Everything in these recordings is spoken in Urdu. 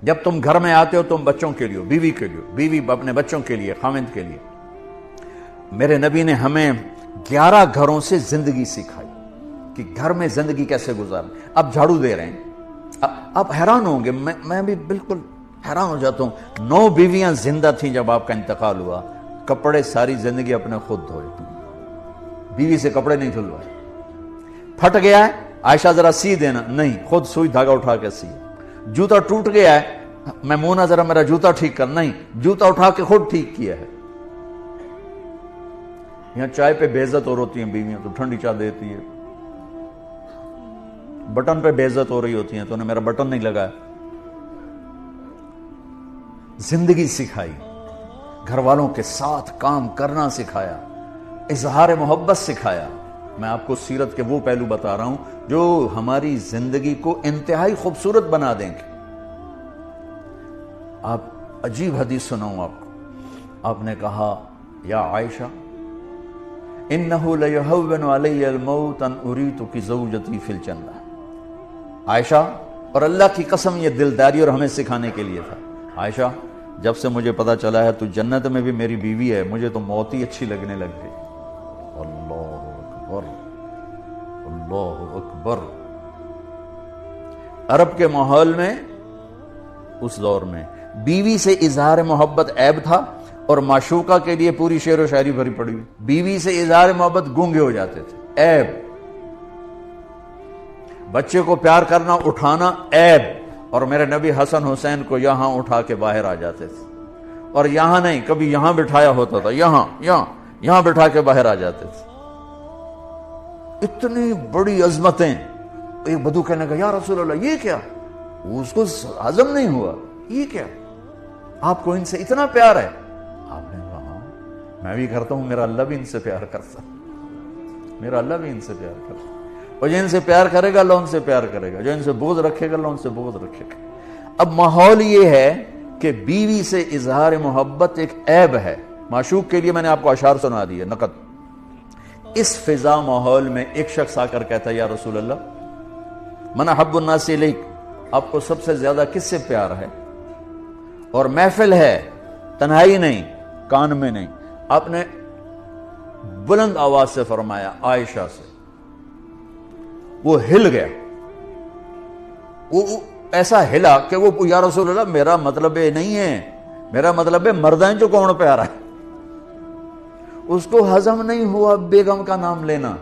جب تم گھر میں آتے ہو تم بچوں کے لیے، بیوی کے لیے، بیوی اپنے بچوں کے لیے، خاوند کے لیے۔ میرے نبی نے ہمیں 11 گھروں سے زندگی سکھائی کہ گھر میں زندگی کیسے گزاریں۔ اب جھاڑو دے رہے ہیں، آپ حیران ہوں گے، میں بھی بالکل حیران ہو جاتا ہوں۔ 9 بیویاں زندہ تھیں جب آپ کا انتقال ہوا، کپڑے ساری زندگی اپنے خود دھوئے، بیوی سے کپڑے نہیں دھلوائے۔ پھٹ گیا ہے، عائشہ ذرا سی دینا، نہیں، خود سوئی دھاگا اٹھا کے سی۔ جوتا ٹوٹ گیا ہے، میمونہ ذرا میرا جوتا ٹھیک کر، نہیں، جوتا اٹھا کے خود ٹھیک کیا ہے۔ یہاں چائے پہ بے عزت اور ہوتی ہیں بیویاں، تو ٹھنڈی چائے دیتی ہے، بٹن پہ بے عزت ہو رہی ہوتی ہیں تو انہیں میرا بٹن نہیں لگا۔ زندگی سکھائی، گھر والوں کے ساتھ کام کرنا سکھایا، اظہار محبت سکھایا۔ میں آپ کو سیرت کے وہ پہلو بتا رہا ہوں جو ہماری زندگی کو انتہائی خوبصورت بنا دیں گے۔ آپ عجیب حدیث سناؤں آپ کو، آپ نے کہا یا عائشہ انہو لیہون علی الموت ان اریتک زوجتی فی الجنہ۔ عائشہ، اور اللہ کی قسم یہ دلداری اور ہمیں سکھانے کے لیے تھا، عائشہ جب سے مجھے پتا چلا ہے تو جنت میں بھی میری بیوی ہے، مجھے تو موت ہی اچھی لگنے لگ گئی۔ اللہ اکبر، اللہ اکبر۔ عرب کے ماحول میں اس دور میں بیوی سے اظہار محبت عیب تھا، اور معشوقہ کے لیے پوری شعر و شاعری بھری پڑی ہوئی۔ بیوی سے اظہار محبت گونگے ہو جاتے تھے، عیب۔ بچے کو پیار کرنا، اٹھانا، عیب۔ اور میرے نبی حسن حسین کو یہاں اٹھا کے باہر آ جاتے تھے، اور یہاں نہیں، کبھی یہاں بٹھایا ہوتا تھا، یہاں بٹھا کے باہر آ جاتے تھے۔ اتنی بڑی عظمتیں۔ ایک بدو کہنے کا یا رسول اللہ یہ کیا؟ اس کو ہضم نہیں ہوا، یہ کیا؟ آپ کو ان سے اتنا پیار ہے؟ آپ نے کہا ہاں میں بھی کرتا ہوں، میرا اللہ بھی ان سے پیار کرتا، میرا اللہ بھی ان سے پیار کرتا، اور جو ان سے پیار کرے گا اللہ ان سے پیار کرے گا، جو ان سے بغض رکھے گا اللہ ان سے بغض رکھے گا۔ اب ماحول یہ ہے کہ بیوی سے اظہار محبت ایک عیب ہے۔ معشوق کے لیے میں نے آپ کو اشعار سنا دی ہے، نقد۔ اس فضا ماحول میں ایک شخص آ کر کہتا ہے یا رسول اللہ من احب الناس الیک، آپ کو سب سے زیادہ کس سے پیار ہے؟ اور محفل ہے، تنہائی نہیں، کان میں نہیں۔ آپ نے بلند آواز سے فرمایا عائشہ سے، وہ ہل گیا، وہ ایسا ہلا کہ وہ یا رسول اللہ میرا مطلب یہ نہیں ہے، میرا مطلب ہے مردیں جو کون پیارا ہے۔ اس کو ہضم نہیں ہوا بیگم کا نام لینا،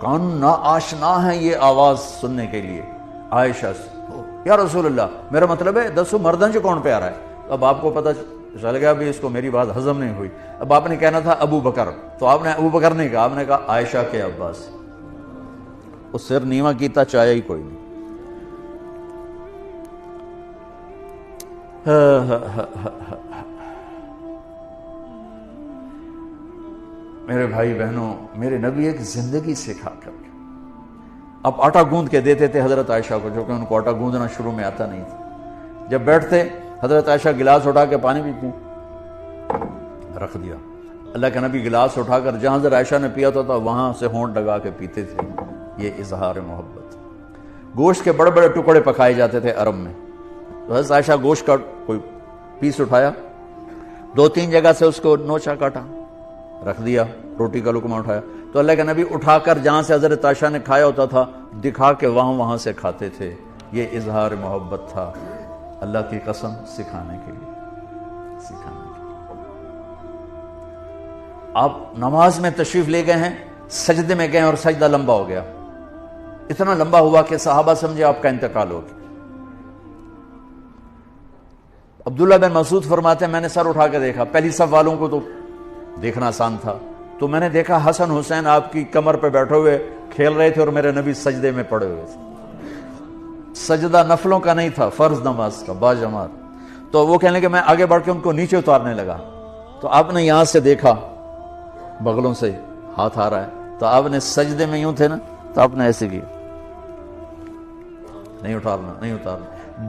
کان نا آشنا ہے یہ آواز سننے کے لیے۔ عائشہ سے یا رسول اللہ میرا مطلب ہے دسو مردیں جو کون پیارا ہے۔ اب آپ کو پتہ چل گیا بھی اس کو میری بات ہضم نہیں ہوئی۔ اب آپ نے کہنا تھا ابو بکر، تو آپ نے ابو بکر نہیں کہا، آپ نے کہا عائشہ کے عباس۔ اس سر نیواں کیتا چاہے ہی کوئی نہیں۔ میرے بھائی بہنوں، میرے نبی ایک زندگی سکھا کر کے اب آٹا گوندھ کے دیتے تھے حضرت عائشہ کو، جو کہ ان کو آٹا گوندھنا شروع میں آتا نہیں تھا۔ جب بیٹھتے حضرت عائشہ گلاس اٹھا کے پانی پیتی، رکھ دیا۔ اللہ کے نبی گلاس اٹھا کر جہاں حضرت عائشہ نے پیا تھا وہاں سے ہونٹ لگا کے پیتے تھے۔ یہ اظہار محبت۔ گوشت کے بڑے بڑے ٹکڑے پکائے جاتے تھے عرب میں، تو حضرت عائشہ گوشت کا کوئی پیس اٹھایا، 2-3 جگہ سے اس کو نوچا کاٹا، رکھ دیا، روٹی کا لقمہ اٹھایا، تو اللہ کے نبی اٹھا کر جہاں سے حضرت عائشہ نے کھایا ہوتا تھا دکھا کے وہاں سے کھاتے تھے۔ یہ اظہار محبت تھا، اللہ کی قسم سکھانے کے لیے، سکھانے کے لیے۔ آپ نماز میں تشریف لے گئے ہیں، سجدے میں گئے اور سجدہ لمبا ہو گیا، اتنا لمبا ہوا کہ صحابہ سمجھے آپ کا انتقال ہو گیا۔ عبداللہ بن مسعود فرماتے ہیں میں نے سر اٹھا کے دیکھا، پہلی صف والوں کو تو دیکھنا آسان تھا، تو میں نے دیکھا حسن حسین آپ کی کمر پہ بیٹھے ہوئے کھیل رہے تھے اور میرے نبی سجدے میں پڑے ہوئے تھے۔ سجدہ نفلوں کا نہیں تھا، فرض نماز کا باجماعت۔ تو وہ کہنے کہ میں آگے بڑھ کے ان کو نیچے اتارنے لگا، تو آپ نے یہاں سے دیکھا بغلوں سے ہاتھ آ رہا ہے، تو آپ نے سجدے میں یوں تھے نا، تو آپ نے ایسے کیا، نہیں اتارنا نہیں اتارنا۔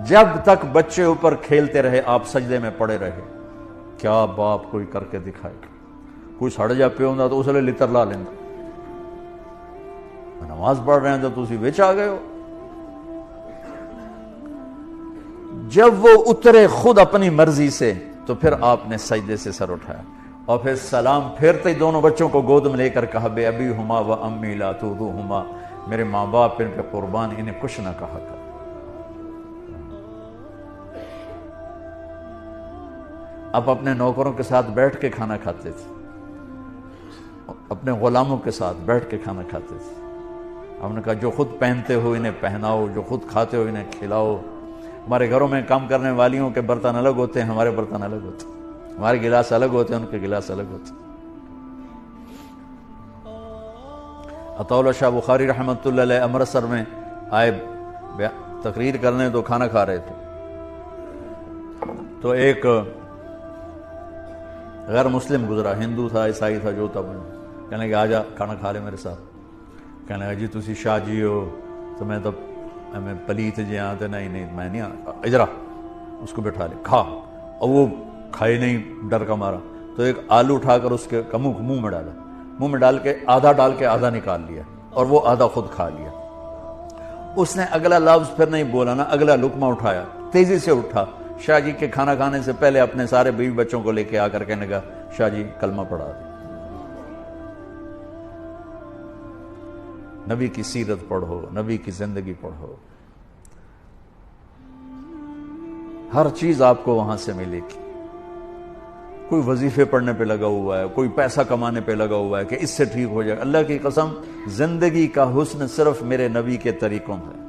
جب تک بچے اوپر کھیلتے رہے آپ سجدے میں پڑے رہے۔ کیا باپ کوئی کر کے دکھائے گا؟ کوئی سڑ جا پہ ہوں تو اس لیے لتر لا لینا، نماز پڑھ رہے ہیں تو تسی وچ آ گئے ہو۔ جب وہ اترے خود اپنی مرضی سے تو پھر آپ نے سجدے سے سر اٹھایا اور پھر سلام پھیرتے ہی دونوں بچوں کو گود میں لے کر کہا بے ابی ہما و امی لا تؤذوہما، میرے ماں باپ ان پہ قربان، انہیں کچھ نہ کہا کر۔ آپ اپنے نوکروں کے ساتھ بیٹھ کے کھانا کھاتے تھے، اپنے غلاموں کے ساتھ بیٹھ کے کھانا کھاتے تھے۔ ہم نے کہا جو خود پہنتے ہو انہیں پہناؤ، جو خود کھاتے ہو انہیں کھلاؤ۔ ہمارے گھروں میں کام کرنے والیوں کے برتن الگ ہوتے ہیں، ہمارے برتن الگ ہوتے ہیں، ہمارے گلاس الگ ہوتے ہیں، ان کے گلاس الگ ہوتے ہیں۔ عطا اللہ شاہ بخاری رحمۃ اللہ علیہ امرتسر میں آئے تقریر کرنے، تو کھانا کھا رہے تھے، تو ایک غیر مسلم گزرا، ہندو تھا عیسائی تھا جو تھا، کہنے لگا آجا کھانا کھا لے میرے ساتھ۔ کہنے لگا جی تسی شاہ جی ہو تو میں تو میں پلیت جی آتے، نہیں میں نہیں آتا، اجرا اس کو بٹھا لے کھا، اور وہ کھائے نہیں ڈر کا مارا، تو ایک آلو اٹھا کر اس کے منہ میں ڈالا، منہ میں ڈال کے آدھا نکال لیا اور وہ آدھا خود کھا لیا۔ اس نے اگلا لفظ پھر نہیں بولا نا، اگلا لقمہ اٹھایا، تیزی سے اٹھا، شاہ جی کے کھانا کھانے سے پہلے اپنے سارے بیوی بچوں کو لے کے آ کر کہنے لگا شاہ جی کلمہ پڑھا دیں، نبی کی سیرت پڑھو، نبی کی زندگی پڑھو، ہر چیز آپ کو وہاں سے ملے گی۔ کوئی وظیفے پڑھنے پہ لگا ہوا ہے، کوئی پیسہ کمانے پہ لگا ہوا ہے کہ اس سے ٹھیک ہو جائے، اللہ کی قسم زندگی کا حسن صرف میرے نبی کے طریقوں ہے۔